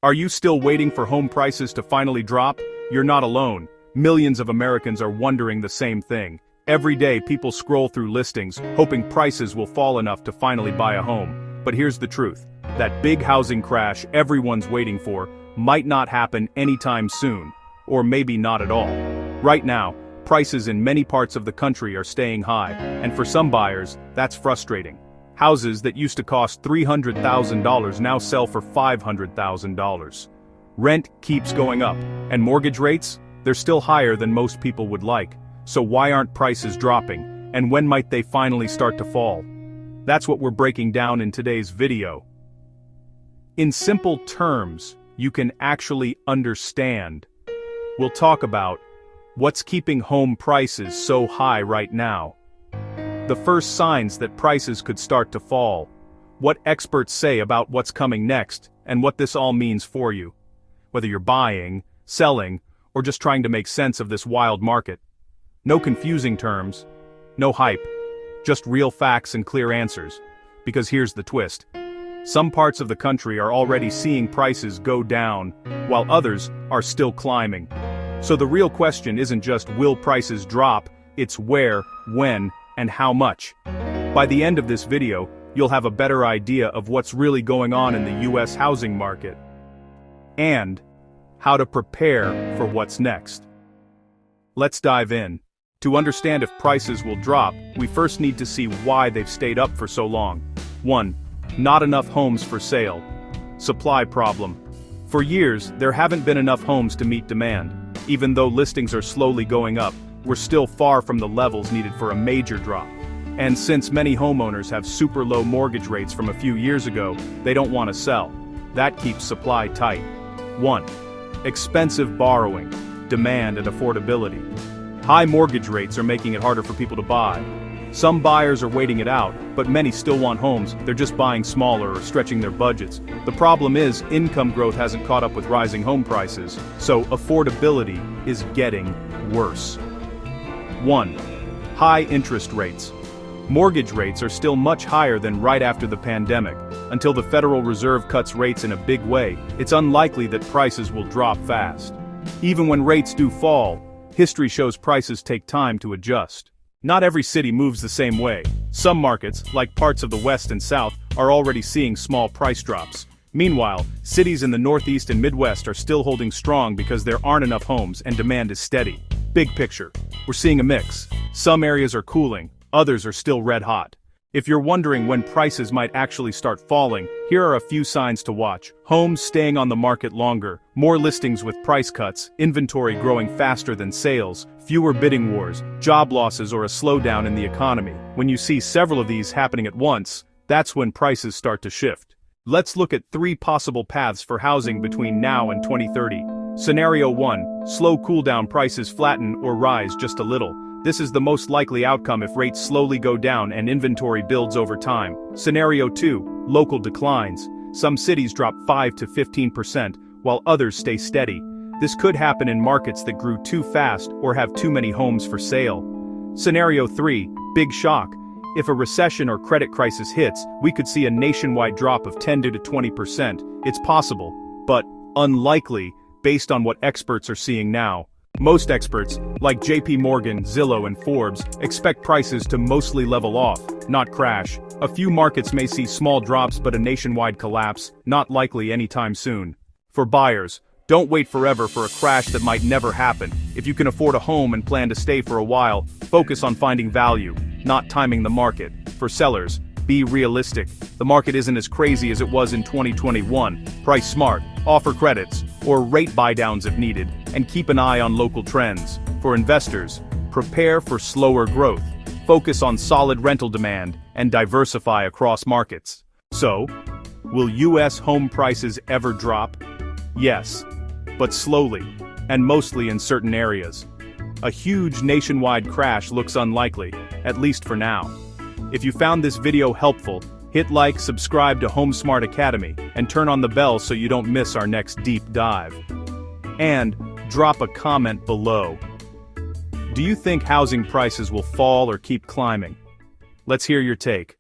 Are you still waiting for home prices to finally drop? You're not alone. Millions of Americans are wondering the same thing. Every day people scroll through listings, hoping prices will fall enough to finally buy a home. But here's the truth. That big housing crash everyone's waiting for might not happen anytime soon. Or maybe not at all. Right now, prices in many parts of the country are staying high, and for some buyers, that's frustrating. Houses that used to cost $300,000 now sell for $500,000. Rent keeps going up, and mortgage rates? They're still higher than most people would like. So why aren't prices dropping, and when might they finally start to fall? That's what we're breaking down in today's video. In simple terms, you can actually understand. We'll talk about what's keeping home prices so high right now. The first signs that prices could start to fall. What experts say about what's coming next, and what this all means for you. Whether you're buying, selling, or just trying to make sense of this wild market. No confusing terms, no hype, just real facts and clear answers. Because here's the twist. Some parts of the country are already seeing prices go down, while others are still climbing. So the real question isn't just will prices drop, it's where, when, and how much. By the end of this video, you'll have a better idea of what's really going on in the US housing market. And how to prepare for what's next. Let's dive in. To understand if prices will drop, we first need to see why they've stayed up for so long. 1. Not enough homes for sale. Supply problem. For years, there haven't been enough homes to meet demand. Even though listings are slowly going up, we're still far from the levels needed for a major drop. And since many homeowners have super low mortgage rates from a few years ago, they don't want to sell. That keeps supply tight. 1. Expensive borrowing, demand and affordability. High mortgage rates are making it harder for people to buy. Some buyers are waiting it out, but many still want homes, they're just buying smaller or stretching their budgets. The problem is, income growth hasn't caught up with rising home prices, so affordability is getting worse. 1. High interest rates. Mortgage rates are still much higher than right after the pandemic. Until the Federal Reserve cuts rates in a big way, it's unlikely that prices will drop fast. Even when rates do fall, history shows prices take time to adjust. Not every city moves the same way. Some markets, like parts of the West and South, are already seeing small price drops. Meanwhile, cities in the Northeast and Midwest are still holding strong because there aren't enough homes and demand is steady. Big picture. We're seeing a mix. Some areas are cooling, others are still red hot. If you're wondering when prices might actually start falling, here are a few signs to watch. Homes staying on the market longer, more listings with price cuts, inventory growing faster than sales, fewer bidding wars, job losses or a slowdown in the economy. When you see several of these happening at once, that's when prices start to shift. Let's look at 3 possible paths for housing between now and 2030. Scenario 1, slow cool down, prices flatten or rise just a little. This is the most likely outcome if rates slowly go down and inventory builds over time. Scenario 2, local declines. Some cities drop 5 to 15%, while others stay steady. This could happen in markets that grew too fast or have too many homes for sale. Scenario 3, big shock. If a recession or credit crisis hits, we could see a nationwide drop of 10 to 20%. It's possible, but unlikely based on what experts are seeing now. Most experts, like JP Morgan, Zillow and Forbes, expect prices to mostly level off, not crash. A few markets may see small drops but a nationwide collapse, not likely anytime soon. For buyers, don't wait forever for a crash that might never happen. If you can afford a home and plan to stay for a while, focus on finding value, not timing the market. For sellers, be realistic. The market isn't as crazy as it was in 2021. Price smart, offer credits, or rate buydowns if needed, and keep an eye on local trends. For investors, prepare for slower growth. Focus on solid rental demand and diversify across markets. So, will US home prices ever drop? Yes, but slowly, and mostly in certain areas. A huge nationwide crash looks unlikely, at least for now. If you found this video helpful, hit like, subscribe to HomeSmart Academy, and turn on the bell so you don't miss our next deep dive. And drop a comment below. Do you think housing prices will fall or keep climbing? Let's hear your take.